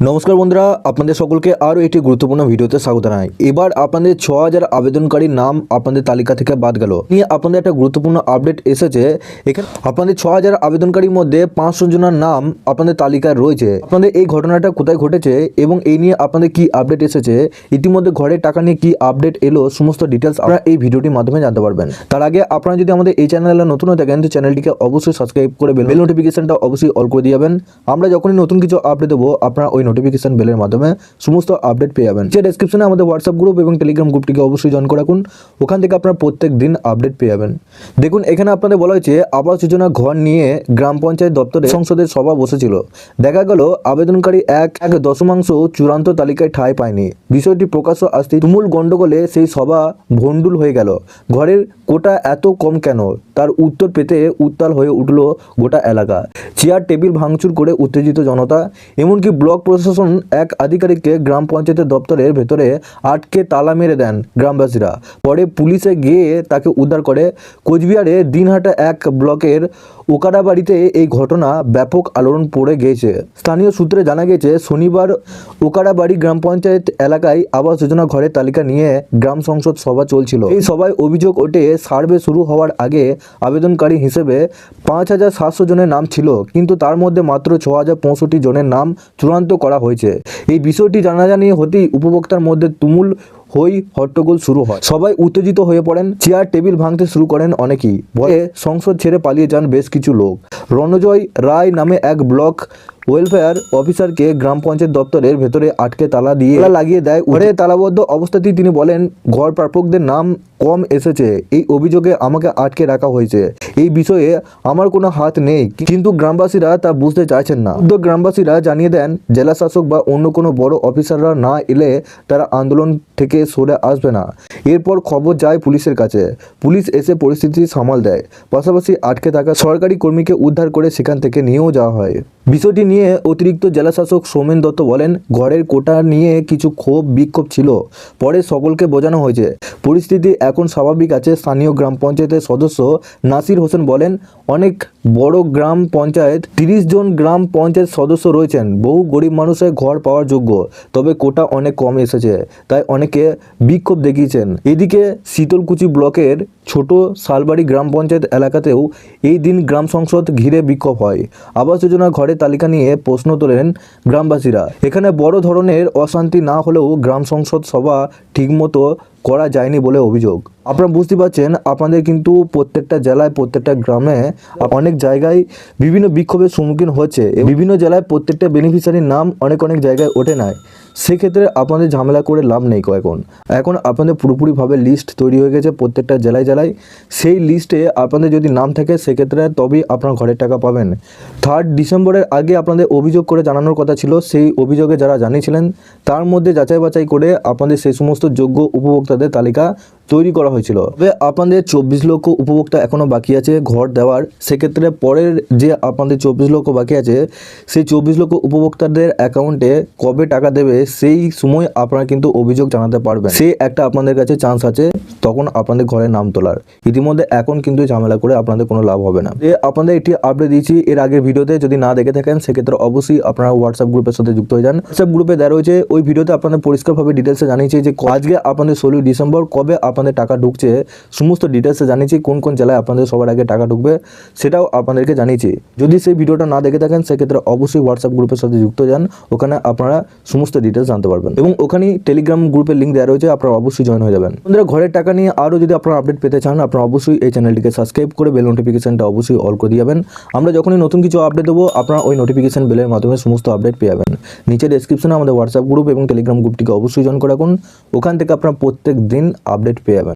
নমস্কার বন্ধুরা, আপনাদের সকলকে আরও একটি গুরুত্বপূর্ণ ভিডিওতে স্বাগত জানাই। এবার আপনাদের 6000 আবেদনকারীর নাম আপনাদের তালিকা থেকে বাদ গেল নিয়ে আপনাদের একটা গুরুত্বপূর্ণ আপডেট এসেছে। এখানে আপনাদের 6000 আবেদনকারীর মধ্যে 500 জনের নাম আপনাদের তালিকায় রয়েছে। আপনাদের এই ঘটনাটা কোথায় ঘটেছে এবং এই নিয়ে আপনাদের কি আপডেট এসেছে, ইতিমধ্যে ঘরের টাকা নিয়ে কি আপডেট এলো, সমস্ত ডিটেলস আপনারা এই ভিডিওটির মাধ্যমে জানতে পারবেন। তার আগে আপনারা যদি আমাদের এই চ্যানেলে নতুন হয়ে থাকেন তো চ্যানেলটিকে অবশ্যই সাবস্ক্রাইব করে বেল নোটিফিকেশনটা অবশ্যই অল করে দিয়ে যাবেন। আমরা যখনই নতুন কিছু আপডেট দেবো আপনারা ওই নোটিফিকেশন বেলের মাধ্যমে সমস্ত আপডেট পেয়ে যাবেন। যে ডেসক্রিপশনে আমাদের হোয়াটসঅ্যাপ গ্রুপ এবং টেলিগ্রাম গ্রুপটিকে অবশ্যই জয়েন করে রাখুন, ওখান থেকে আপনারা প্রত্যেক দিন আপডেট পেয়ে যাবেন। দেখুন, এখানে আপনাদের বলা হয়েছে আবাস যোজনা ঘর নিয়ে গ্রাম পঞ্চায়েত দপ্তরে সংসদের সভা বসেছিল। দেখা গেল আবেদনকারী এক দশমাংশ চূড়ান্ত তালিকায় ঠাঁই পায়নি। বিষয়টি প্রকাশ্য আসতে তুমুল গন্ডগোলে সেই সভা ভণ্ডুল হয়ে গেল। ঘরের কোটা এত কম কেন, তার উত্তর পেতে উত্তাল হয়ে উঠল গোটা এলাকা। চেয়ার টেবিল ভাঙচুর করে উত্তেজিত জনতা, এমনকি ব্লক প্রশাসন এক আধিকারিককে গ্রাম পঞ্চায়েতের দপ্তরের ভেতরে আটকে তালা মেরে দেন গ্রামবাসীরা। পরে পুলিশে গিয়ে তাকে উদ্ধার করে। কোচবিহারে দিনহাটা এক ব্লকের ওকারাবাড়িতে এই ঘটনা ব্যাপক আলোড়ন পড়ে গিয়েছে। স্থানীয় সূত্রে জানা গেছে, শনিবার ওকারাবাড়ি গ্রাম পঞ্চায়েত এলাকায় আবাস যোজনা ঘরের তালিকা নিয়ে গ্রাম সংসদ সভা চলছিল। এই সভায় অভিযোগ ওঠে সার্ভে শুরু হওয়ার আগে আবেদনকারী হিসেবে 5700 জনের নাম ছিল, কিন্তু তার মধ্যে মাত্র 6065 জনের নাম চূড়ান্ত করা হয়েছে। এই বিষয়টি জানাজানি হতেই উপভোক্তার মধ্যে তুমুল হট্টগোল শুরু হয়। সবাই উত্তেজিত হয়ে পড়েন, চেয়ার টেবিল ভাঙতে শুরু করেন অনেকেই। ভয়ে সংসদ ছেড়ে পালিয়ে যান বেশ কিছু লোক। রণজয় রায় নামে এক ব্লক ওয়েলফেয়ার অফিসারকে গ্রাম পঞ্চায়েত দপ্তরের ভেতরে আটকে তালা লাগিয়ে দেয়। ঘরে তালাবদ্ধ অবস্থাতেই তিনি বলেন, ঘর প্রাপকদের নাম কম এসেছে, এই অভিযোগে আমাকে আটকে রাখা হয়েছে। এই বিষয়ে আমার কোনো হাত নেই, কিন্তু গ্রামবাসীরা তা বুঝতে চাইছেন না। গ্রামবাসীরা জানিয়ে দেন, জেলা শাসক বা অন্য কোনো বড় অফিসাররা না এলে তারা আন্দোলন থেকে সরে আসবে না। এরপর খবর যায় পুলিশের কাছে। পুলিশ এসে পরিস্থিতি সামাল দেয়। পাশাপাশি আটকে থাকা সরকারি কর্মীকে উদ্ধার করে সেখান থেকে নিয়েও যাওয়া হয়। বিষয়টি নিয়ে অতিরিক্ত জেলাশাসক সৌমেন দত্ত বলেন, ঘরের কোটা নিয়ে কিছু বিক্ষোভ ছিল, পরে সকলকে বোঝানো হয়েছে, পরিস্থিতি এখন স্বাভাবিক আছে। স্থানীয় গ্রাম পঞ্চায়েতের সদস্য নাসির হোসেন বলেন, অনেক বড় গ্রাম পঞ্চায়েত, 30 জন গ্রাম পঞ্চায়েত সদস্য রয়েছেন, বহু গরিব মানুষের ঘর পাওয়ার যোগ্য, তবে কোটা অনেক কম এসেছে, তাই অনেকে বিক্ষোভ দেখিয়েছেন। এদিকে শীতলকুচি ব্লকের ছোট শালবাড়ি গ্রাম পঞ্চায়েত এলাকাতেও এই দিন গ্রাম সংসদ ঘিরে বিক্ষোভ হয়। আবাস যোজনা ঘরের তালিকা নিয়ে প্রশ্ন তোলেন গ্রামবাসীরা। এখানে বড় ধরনের অশান্তি না হলেও গ্রাম সংসদ সভা ঠিকমতো করা যায়নি বলে অভিযোগ। আপনারা বুঝতে পারছেন, আপনাদের কিন্তু প্রত্যেকটা জেলায় প্রত্যেকটা গ্রামে অনেক জায়গায় বিভিন্ন বিক্ষোভের সম্মুখীন হচ্ছে। বিভিন্ন জেলায় প্রত্যেকটা বেনিফিশিয়ারির নাম অনেক জায়গায় ওঠে নাই। সেক্ষেত্রে আপনাদের ঝামেলা করে লাভ নেই। এখন আপনাদের পুরোপুরিভাবে লিস্ট তৈরি হয়ে গেছে প্রত্যেকটা জেলায়। সেই লিস্টে আপনাদের যদি নাম থাকে সেক্ষেত্রে তবেই আপনার ঘরের টাকা পাবেন। 3 ডিসেম্বরের আগে আপনাদের অভিযোগ করে জানানোর কথা ছিল। সেই অভিযোগে যারা জানিয়েছিলেন তার মধ্যে যাচাই বাছাই করে আপনাদের সেই সমস্ত যোগ্য উপভোক্তাদের তালিকা তৈরি করা হয়েছিল। তবে আপনাদের 24 লক্ষ উপভোক্তা এখনও বাকি আছে ঘর দেওয়ার। সেক্ষেত্রে পরের যে আপনাদের 24 লক্ষ বাকি আছে, সেই 24 লক্ষ উপভোক্তাদের অ্যাকাউন্টে কবে টাকা দেবে সেই সময় আপনারা কিন্তু অভিযোগ জানাতে পারবেন। সেই একটা আপনাদের কাছে চান্স আছে তখন আপনাদের ঘরে নাম তোলার। ইতিমধ্যে এখন কিন্তু ঝামেলা করে আপনাদের কোনো লাভ হবে না। যে আপনাদের একটি আপডেট দিয়েছি এর আগের ভিডিওতে, যদি না দেখে থাকেন সেক্ষেত্রে অবশ্যই আপনারা হোয়াটসঅ্যাপ গ্রুপের সাথে যুক্ত হয়ে যান। হোয়াটসঅ্যাপ গ্রুপে দেওয়া রয়েছে, ওই ভিডিওতে আপনাদের পরিষ্কারভাবে ডিটেলসে জানিয়েছি যে আজকে আপনাদের 16 ডিসেম্বর কবে আপনাদের টাকা ঢুকছে, সমস্ত ডিটেলসে জানিয়েছি। কোন জেলায় আপনাদের সবার আগে টাকা ঢুকবে সেটাও আপনাদেরকে জানিয়েছি। যদি সেই ভিডিওটা না দেখে থাকেন সেক্ষেত্রে অবশ্যই হোয়াটসঅ্যাপ গ্রুপের সাথে যুক্ত যান, ওখানে আপনারা সমস্ত ডিটেলস জানতে পারবেন এবং ওখানে টেলিগ্রাম গ্রুপের লিঙ্ক দেওয়া রয়েছে, আপনারা অবশ্যই জয়েন হয়ে যাবেন। বন্ধুরা, ঘরের টাকা নিয়ে আরও যদি আপনারা আপডেট পেতে চান আপনারা অবশ্যই এই চ্যানেলটিকে সাবস্ক্রাইব করে বেল নোটিফিকেশনটা অবশ্যই অল করে দিয়ে যাবেন। আমরা যখনই নতুন কিছু আপডেট দেবো আপনারা ওই নোটিফিকেশন বেলের মাধ্যমে সমস্ত আপডেট পেয়ে যাবেন। নিচে ডেসক্রিপশনে আমাদের হোয়াটসঅ্যাপ গ্রুপ এবং টেলিগ্রাম গ্রুপটিকে অবশ্যই জয়েন করে রাখুন, ওখান থেকে আপনারা প্রত্যেক দিন আপডেট পেয়ে যাবেন।